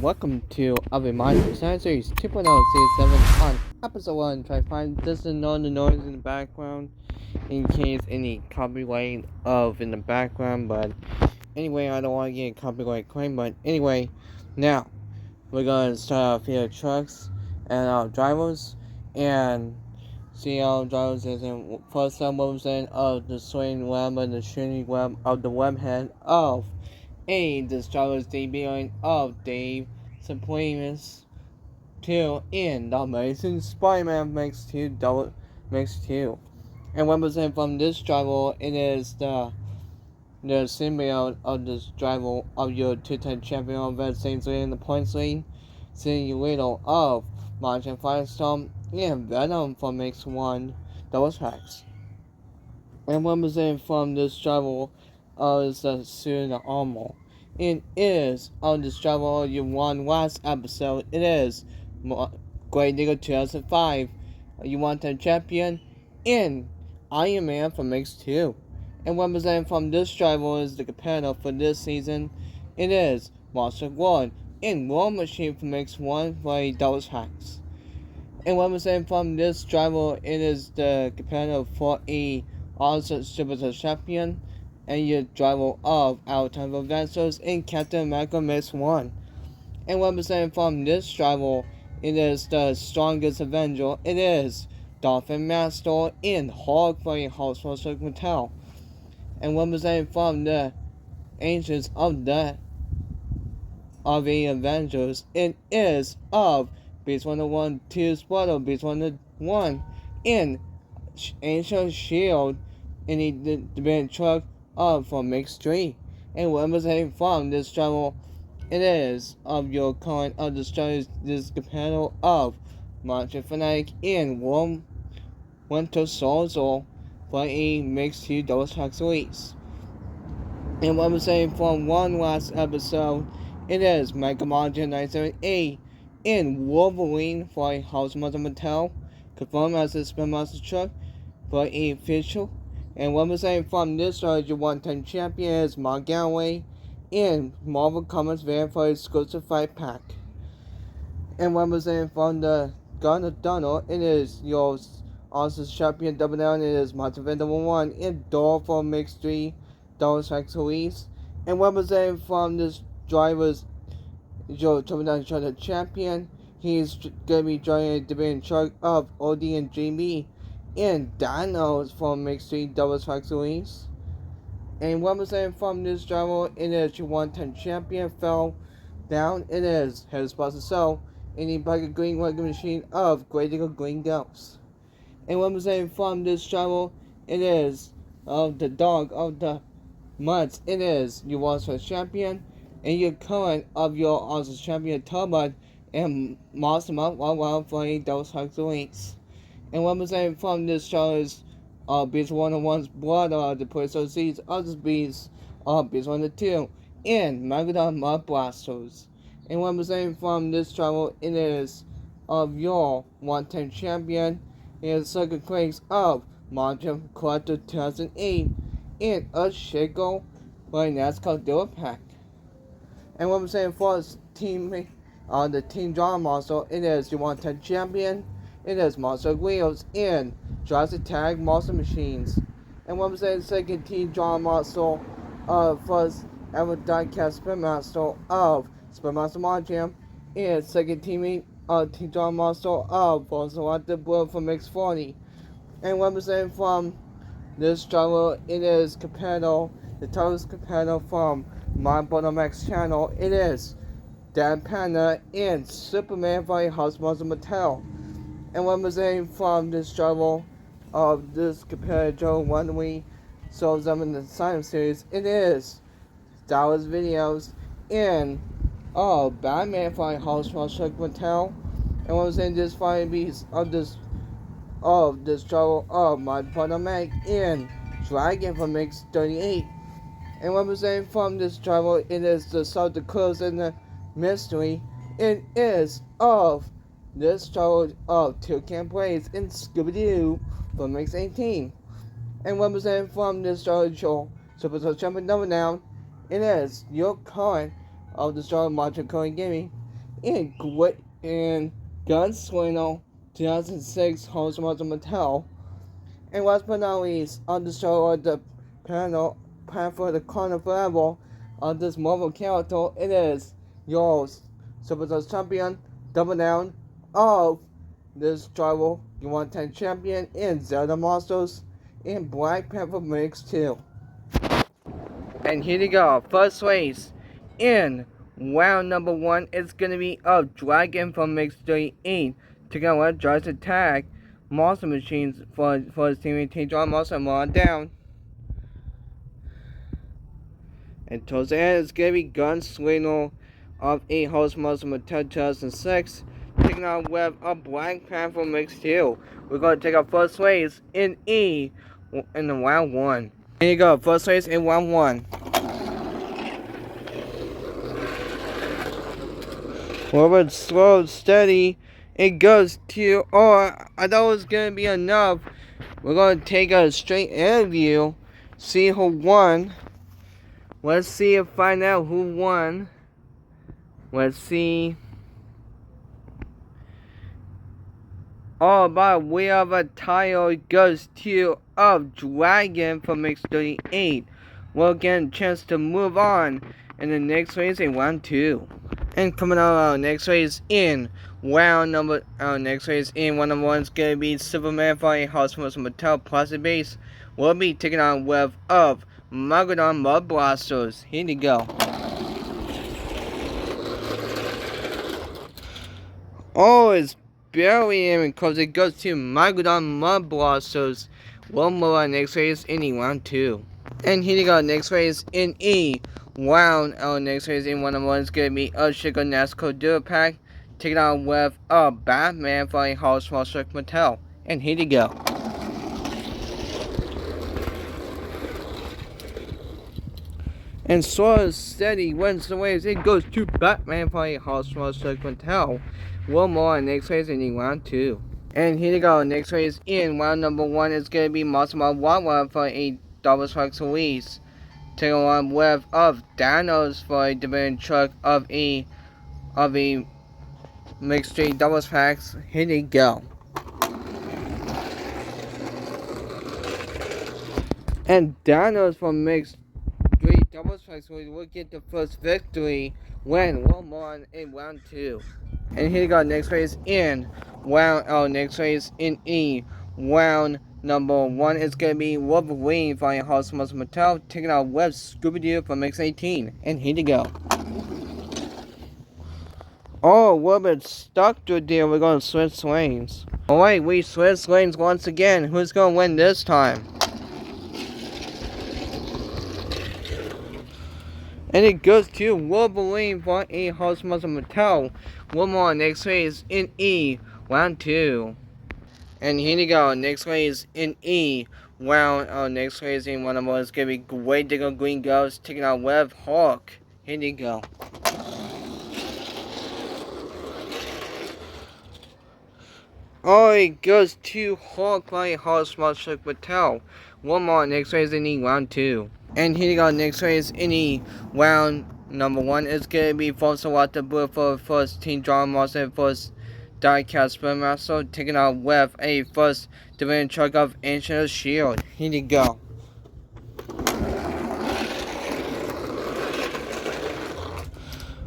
welcome to Ave Mind Series 2.0 Season 7 on Episode 1. Try to find this and know the noise in the background in case any copyright of in the background, but anyway, I don't want to get a copyright claim, but anyway, now we're going to start off here trucks and our drivers and see our drivers is in first moves in of the swing web and the shooting web of the webhead of this driver's debuting of Dave Supremus 2 in The Amazing Spider-Man makes 2. And represented from this driver, it is the symbiote of this driver of your two-time champion of that same in the points lead, seeing Riddle of Martian Firestorm and Venom from X1 double tracks. And represented from this driver is the suit of armor. It is on this driver you won last episode. It is Great League 2005. You want the champion in Iron Man from X2. And represented from this driver is the competitor for this season. It is Monster World in War Machine from X1 for a double tracks. And represented from this driver, it is the competitor for a also Super Champion and your driver of Our Time of Adventures in Captain America Mix 1. And represented from this driver, it is the strongest Avenger. It is Dolphin Master in Hulk for a Household Hotel. And represented from the Ancients of the Avengers, it is of Beast 101 2 Spoiler Beast 101 in Ancient Shield in the band truck from Mix 3. And representing from this channel, it is of your current of the stories this companion of Monster Fanatic in Winter Soldier for a Mix 2 double track release. And representing from one last episode, it is Mega Margin 978 in Wolverine for a House Mother Mattel, confirmed as a Spin Master truck for a official. And representing from this story, your one-time champion is Mark Galloway in Marvel Comics Van for exclusive fight pack. And representing from the Gun of Donald, it is your also champion double down. It is Monster Number 1 in Door for Mix 3 double track release. And representing from this driver's Joe Tomodachi Shota champion, he's gonna be joining the main truck of OD and GB in Dinos from Mix 3 double track release. And representing from this driver, it is your one-time champion fell down. It is Head Sponsor So in the Bucket Green Working Machine of Great Eagle Green Ghosts. And representing from this driver, it is of the dog of the months. It is your Monster Champion and your current of your Monster Champion Tubud and Monster Month 1 for a double track release. And representing from this show is Beast 101's Blood of the Poison Seeds of the Beast Beast 102 and Megadon Mud Blasters. And representing from this travel, it is of your one-time champion and Circuit Quakes of Monster Collector 2008 and Earthshaker for a NASCAR Dual Pack. And representing for his teammate the Team Drama Monster, it is your one-time champion. It is Monster Wheels in Jurassic Tag Monster Machines. And representing second Team Drama Monster first ever diecast Spin Master of Spin Master Marjam and second teammate Team Drama Monster of Volkswagen Blue from X40. And representing from this driver, it is competitor, the toughest competitor from my Bottom X channel. It is Dan Panda and Superman by House Monster Mattel. And representing from this driver of this competitor when we saw them in the Silent series, it is Star Wars videos in Batman by House Monster Mattel. And representing this fire beast of this driver of my Bottom X in Dragon from X38. And representing from this driver, it is the South Dakota in the mystery. It is of this child of Toucan Blaze in Scooby-Doo from X18. And representing from this child Super Champion Number Down, it is your current of the Star Martin Current Gaming in Gunslinger 2006 host Martha Mattel. And last but not least, on the show of the panel plan for the carnival level of this Marvel character, it is your Superstars champion, double down of this tribal you want 10 champion in Zelda Monsters in Black Panther Mix 2. And here you go, first race in round number 1 is gonna be of Dragon from Mix 38 together with Drives Attack Monster Machines for his team Team John Monster on down. And towards the end, it's gonna be Gunslinger of 8 host Monster Mattel 2006 taking on with a Black Panther Mix 2. We're gonna take our first race in E in the round 1. Here you go, first race in round 1. Well, slow, steady. It goes to, I thought it was gonna be enough. We're gonna take a straight interview, see who won. Let's see and find out who won. Let's see. By way of a title, it goes to of Dragon from Mix 38. We'll get a chance to move on in the next race in round 2. And coming out our next race in round number next race in round number 1 is gonna be Superman fighting House from Mattel Plastic Base. We'll be taking on with of Megalodon Mud Blasters. Here you go. It's barely in because it goes to Megalodon Mud Blasters. We'll move on next race in round 2. And here you go, next race in E. Round our next race in round number 1 is gonna be a Chico NASCAR Duo Pack taking on with a Batman fighting House from Mattel. And here you go. And sort of steady wins the race. It goes to Batman fighting House from Mattel. One more on next race in round 2. And here you go, next race in round number 1 is gonna be Massimo Wawa for a double strike release. Taking on with of Thanos for a division truck of a mixed 3 doubles packs. Here you go. And Thanos from mixed 3 doubles packs will get the first victory when one more in round 2. And here you go, next race in next race in E. Round number 1 is gonna be Wolverine fighting House of Mattel taking out Web Scooby-Doo from X18. And here you go. We're a bit stuck to a deal. We're gonna switch lanes. Alright, we switch lanes once again. Who's gonna win this time? And it goes to Wolverine fighting House of Mattel. One more next race in E. Round 2. And here you go, next race in E. Next race in one of us is gonna be Great Digger Green Ghost taking out Web Hawk. Here you go. It goes to Hawk by House Mattel. One more next race in E round 2. And here you go, next race in E round number 1 is gonna be Forza Water Blue for first Team John Monster first Diecast Spin Master taking out with a first division truck of Ancient Shield. Here you go.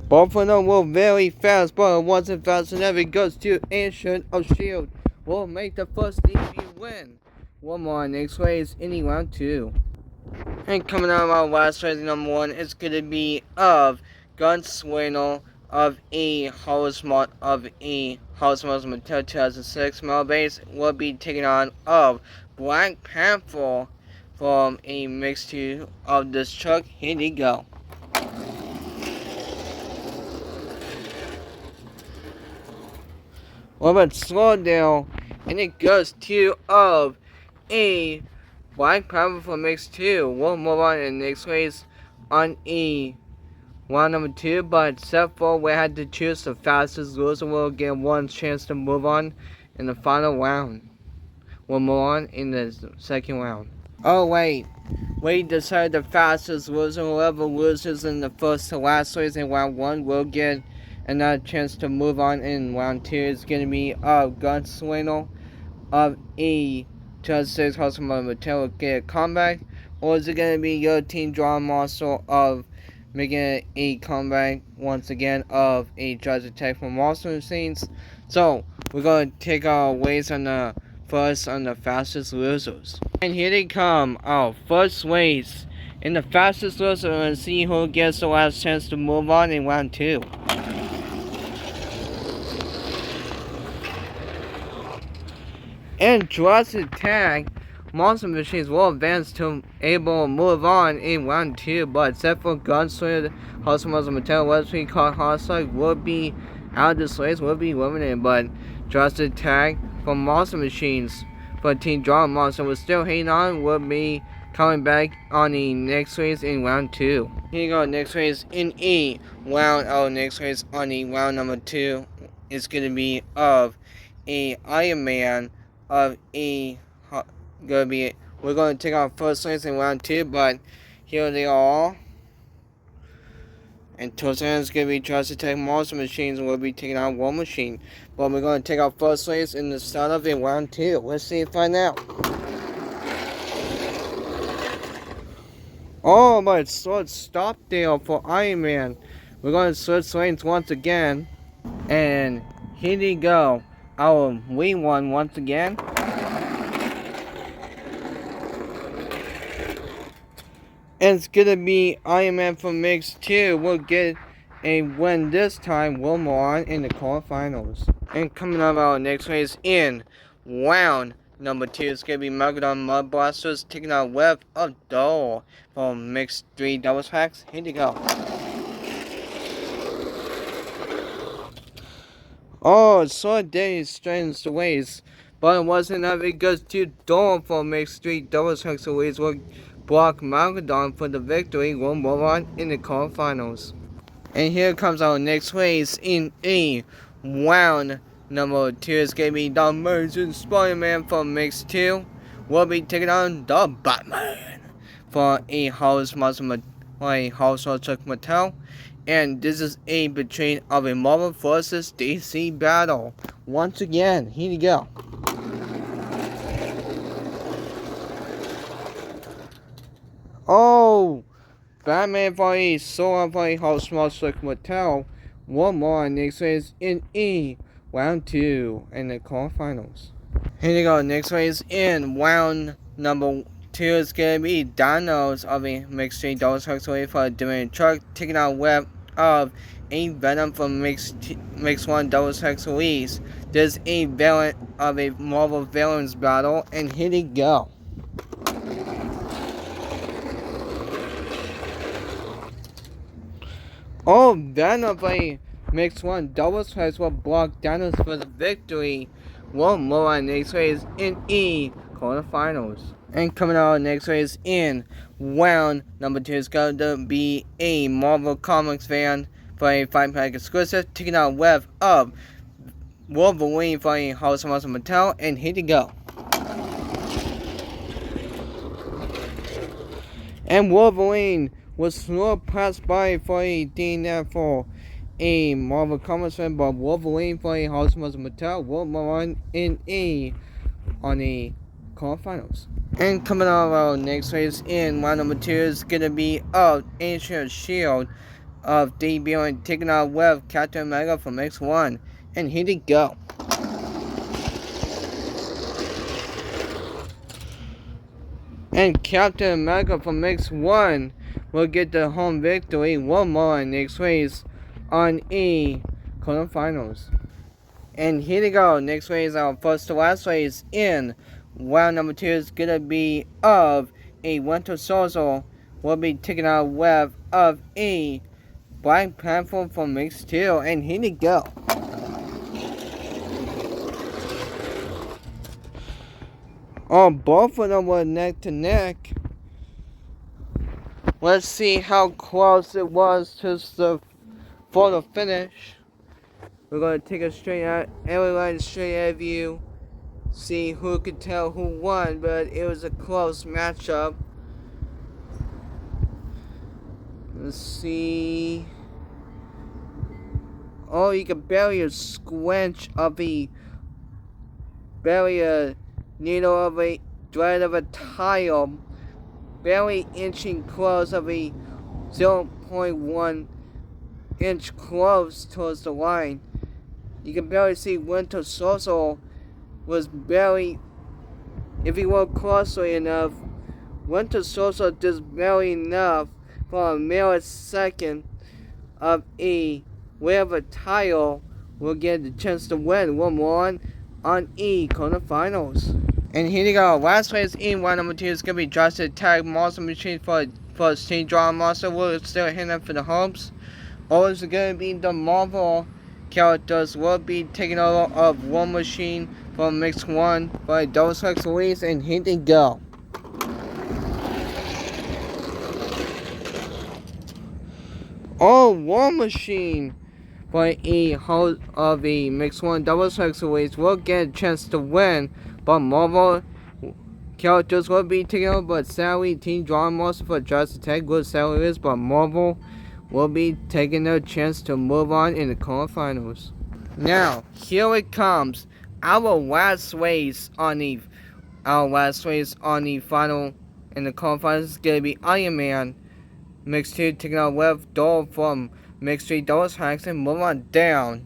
Both of them were very fast, but it wasn't fast enough. It goes to Ancient of Shield. Will make the first DB win. One more next race in round 2. And coming out of our last race number 1 is gonna be of Gunslinger of House Mattel 2006 Metal Base will be taking on of Black Panther from a mix 2 of this truck. Here you go. Well, but slow down, and it goes to of a Black Panther from mix 2. We'll move on in the next race on round number 2, but except for we had to choose the fastest loser will get one chance to move on in the final round. We'll move on in the second round. We decided the fastest loser, whoever loses in the first to last race in round 1 will get another chance to move on in round 2 is going to be Gunslinger of a Justice House of Mattel get a comeback, or is it going to be your team draw monster of making a comeback once again of a Judge Attack from Monster Machines? So we're going to take our ways on the first on the fastest losers, and here they come, our first race in the fastest loser, and see who gets the last chance to move on in round 2. And Jurassic Tag, Monster Machines will advance to able to move on in round 2, but except for Gunslinger, House of Monster Mattel, what's we call Hostile, will be out of this race, will be eliminated, but Jurassic Tag from Monster Machines for Team Draw Monster will still hang on, will be coming back on the next race in round 2. Here you go, next race in E round. Next race on the round number 2 is going to be of a Iron Man of a we're going to take our first race in round 2, but here they are. And Tosan is going to be Jurassic Tech Monster Machines, and we'll be taking out War Machine. But we're going to take our first race in the start of in round 2. Let's see and find out. Oh, but sword stop there for Iron Man. We're going to switch lanes once again. And here they go. Our lead one once again. And it's gonna be Iron Man from Mix 2. We'll get a win this time. We'll move on in the quarterfinals. And coming up our next race in round number 2 is gonna be Megalodon Mud Blasters taking out Web of Dole from Mix 3 doubles packs. Here you go. Oh, Sword Day straightens the ways, but it wasn't that because too dull for Mix 3 doubles packs. Ways will block Megalodon for the victory. We'll move on in the quarterfinals. And here comes our next race in a round number 2 is going to be the Amazing Spider-Man from Mix 2. We'll be taking on the Batman for a House Monster Mattel. And this is a between of a Marvel vs. DC battle. Once again, here you go. Oh, Batman for a Sora for a House Monster Mattel. One more next race in E round 2 in the quarterfinals. Here you go. Next race in round number 2 is gonna be Dinos of a Mix 3 double trucks away for a Dominion truck, taking out Web of a Venom from Mix 1 double trucks release. There's a variant of a Marvel Villains battle, and here you go. Oh, Venom of a Mix 1 double strikes will block Dinos for the victory. One more on next race in E quarterfinals. And coming out next race in round number 2 is going to be a Marvel Comics fan for a 5-pack exclusive, taking out Web of Wolverine for a House of Monster Mattel, and here you go. And Wolverine was slow passed by for a DNF for a Marvel Comics fan, but Wolverine for a House of Monster Mattel will move on in on the quarterfinals. And coming out of our next race in round number 2 is gonna be Ancient Shield of debuting, taking out Web Captain America from X1, and here you go. And Captain America from X1 will get the home victory. One more next race on E quarterfinals. And here you go. Next race, our first to last race in round number 2 is gonna be of a Winter Soldier. Will be taking out Web of a Black Panther from Mix 2, and here you go. Oh, both of them were neck to neck. Let's see how close it was to the photo finish. We're going to take a straight out, everyone straight out view. See who could tell who won, but it was a close matchup. Let's see. Oh, you can barely a squinch of the barely a needle of a thread of a tile, barely inching close of a 0.1 inch close towards the line. You can barely see Winter Soldier was barely, if he were closely enough, Winter Soldier just barely enough for a millisecond of a wherever tile will get the chance to win one more on E quarterfinals. And here you go. Last place in round number 2 is going to be Drastic Tag Monster Machine for Steam Draw Monster. We're still hitting for the hopes. Or is it going to be the Marvel characters will be taking over of War Machine for Mix 1 by Deus Ex Release. And here they go. Oh, War Machine for a host of a Mix 1 Deus Ex Release will get a chance to win, but Marvel characters will be taking over, but sadly Team Draw Monster for Drastic Tag will sadly is, but Marvel will be taking their chance to move on in the quarterfinals. Now, here it comes. Our last race on the final in the quarterfinals is gonna be Iron Man Mix 2 taking on Rev Doll from Mix 3 Deus Hacks and move on down.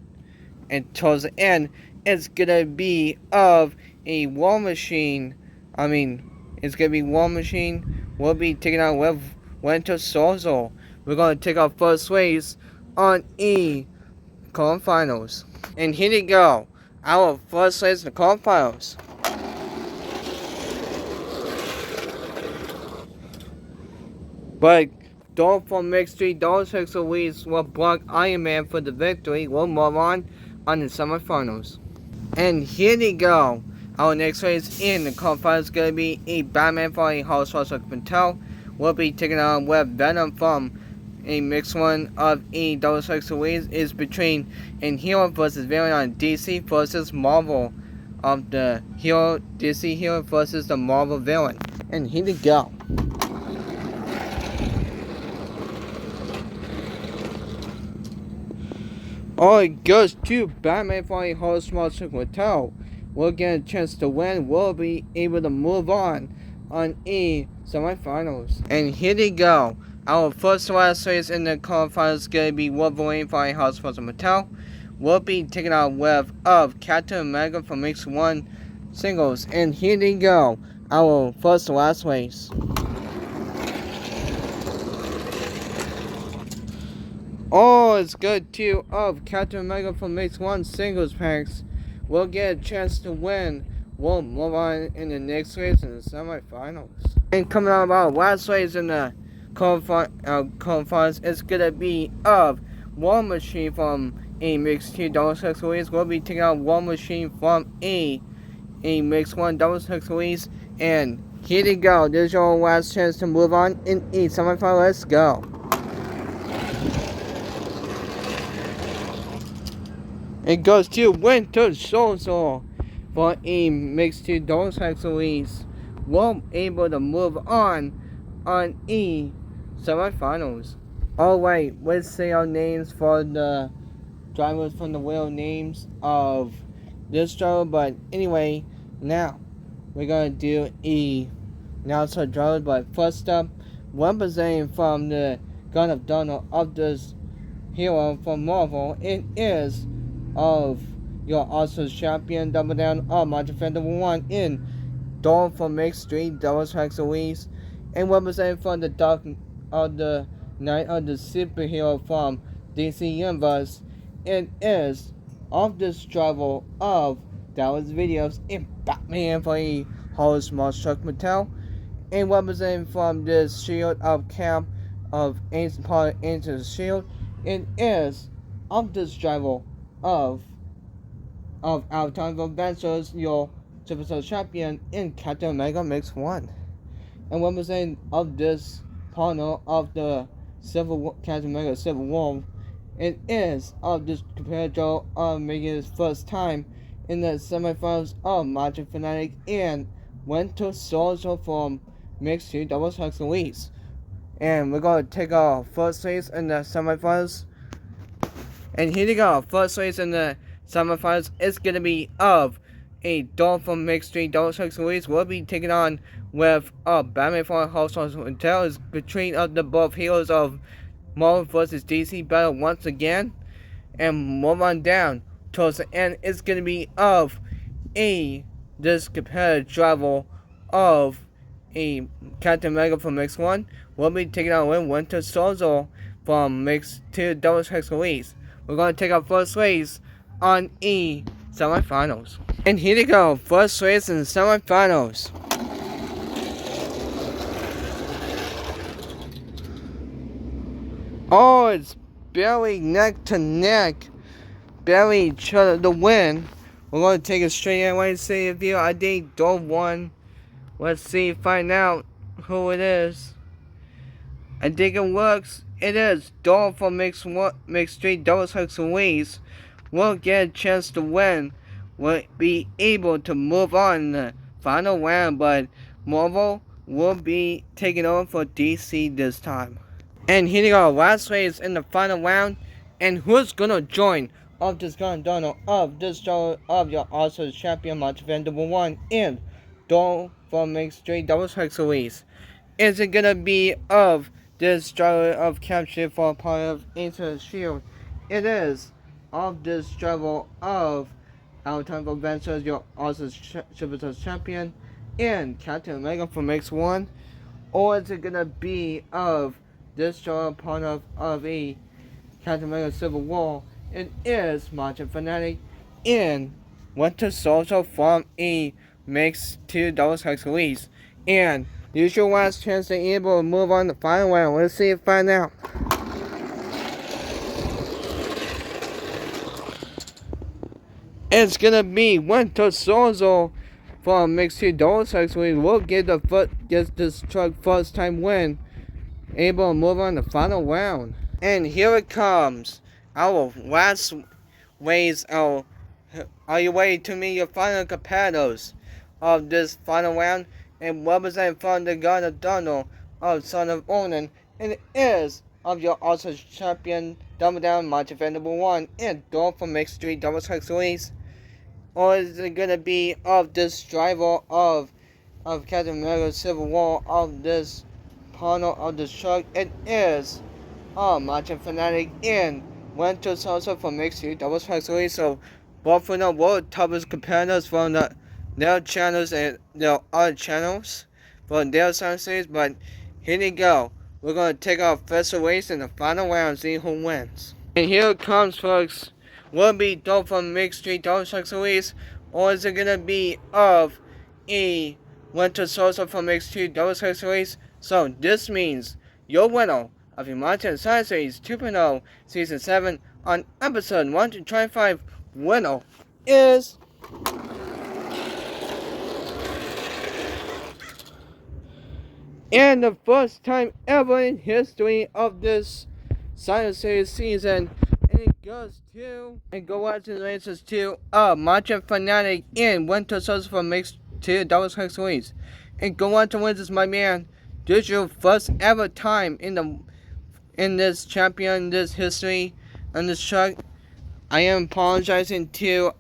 And towards the end, it's gonna be of a War Machine. It's gonna be War Machine. We'll be taking on Rev Winter Soldier. We're gonna take our first race on E quarterfinals. And here we go. Our first race in the quarterfinals. But Doll from Mix 3 Deus Ex Release will block Iron Man for the victory. We'll move on the semifinals. And here they go. Our next race in the quarterfinals is going to be a Batman for a House of Mattel. We'll be taking on Web Venom from a Mix 1 of a Deus Ex Release is between a hero versus villain on DC versus Marvel of the hero DC hero versus the Marvel villain. And here they go. Oh, it goes to Batman for a whole small Mattel. We'll get a chance to win. We'll be able to move on E semifinals. And here they go. Our first last race in the quarterfinals is going to be Wolverine for a House of Mattel. We'll be taking out Web of Captain America for Mix 1 singles. And here they go. Our first last race. Oh, it's good too of Captain America from Mix 1 singles packs. We'll get a chance to win. We'll move on in the next race in the semifinals. And coming out of our last race in the quarterfinals, it's gonna be of War Machine from a Mix 2 Deus Ex Release. We'll be taking out War Machine from a Mix 1 Deus Ex Release. And here they go. This is your last chance to move on in E semifinal. Let's go. It goes to Winter Soldier for a Mix 2 Deus Ex Release. We're able to move on E semifinals. Alright, let's say our names for the drivers from the real names of this show. But anyway, now we're gonna do E announcer drivers. But first up, representing from the Gun of Donald of this hero from Marvel, it is of your awesome champion, Double Down of my Defender 1 in Dawn from Mix 3 Deus Ex Release, and representing from the Dark of the Night of the Superhero from DC Universe, it is of this travel of Dallas Videos in Batman for a whole small Chuck Mattel, and representing from this Shield of Camp of part of Ancient Shield, it is of this travel of our time of adventures, your Superstar champion in Captain America Mix 1. And representing of this partner of the Captain America Civil War, it is of this competitor of making his first time in the semifinals of Magic Fanatic and Winter Soldier from Mix 2 Deus Ex Release. And we're going to take our first race in the semifinals. And here you go. First race in the semifinals is going to be of a Dolphin Mixed 3 Double Strike Series. Will be taking on with Batman for House Hotel is between the both heroes of Marvel vs. DC battle once again. And move on down towards the end is going to be of this competitive rival of a Captain America from Mix 1 will be taking on Winter Soldier from Mix 2 Double Strike Series. We're going to take our first race on semifinals. And here we go, first race in the semifinals. Oh, it's barely neck to neck. Barely each other to win. We're going to take it straight away and see if you I think Dolph won. Let's see, find out who it is. I think it works. It is Dolph from Mix 3 Double Strike Series. Will get a chance to win. Will be able to move on in the final round, but Marvel will be taking over for DC this time. And here we go, last race in the final round. And who's gonna join of this Gun Donald of this show of your Oscars champion match event number 1 in Dolph from Mix 3 Double Strike Series? Is it gonna be of this struggle of capture for a part of Ace Shield? It is of this struggle of Our Time for Adventures, your Oscars champion in Captain America from Mix 1? Or is it gonna be of this struggle part of a Captain America Civil War? It is Martian Fanatic in Winter Soldier from a Mix 2 Double Strike Series. And use your last chance to be able to move on to the final round. Let's see and find out. It's gonna be Winter Soldier from Mix 2 Double Strike Series. We'll get this truck first time win. Able to move on to the final round. And here it comes. Our last ways are you ready to meet your final competitors of this final round? And representing from the God of Donald of Son of Onan, and it is of your Oscars champion Double Down match event number 1 in Dolph from Mix 3 Double Strike Series? Or is it gonna be of this driver of Captain America Civil War of this panel of the truck? It is Martian Fanatic in Winter Soldier from Mix 3 Double Strike Series. So both of them were toughest competitors from their channels and their other channels for their series. But here we go. We're gonna take our first race in the final round, see who wins. And here it comes, folks. Will it be Dolph from Mix 3 Double Strike Series, or is it gonna be of a Winter Soldier from Mix 2 Double Strike Series? So this means your winner of the Martian Science Series 2.0 Season 7 on Episode 125 winner is and the first time ever in history of this Science Series season, and it goes out to the races to Martian Fanatic in Winter Soldier from Mix 2 Double Strike Series. And go on to win this, my man. This is your first ever time in this champion, this history, and this truck. I am apologizing to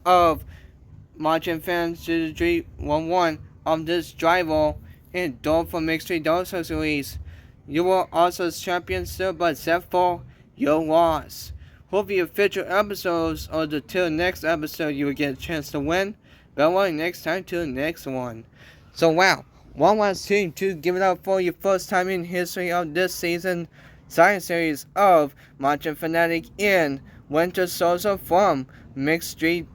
Martian fans 311 of this driver in Dolph from Mix 3 Double Strike Series. You were also champion still, but except for your loss. Hopefully your future episodes or till next episode you will get a chance to win. But next time to the next one. So wow, one last team to give it up for your first time in history of this season Science Series of Martian Fanatic in Winter Soldier from Mix 2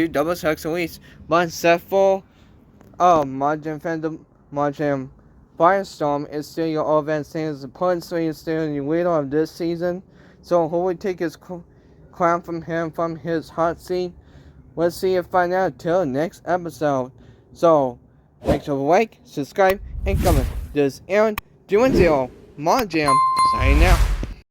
Double Strike Series. But except for Martian Firestorm is still your all-event standings. The Pulse is still the leader of this season. So who will take his crown from him from his hot seat? Let's see and find out till next episode. So make sure to like, subscribe, and comment. This is Aaron doing zero. Mon Jam signing out.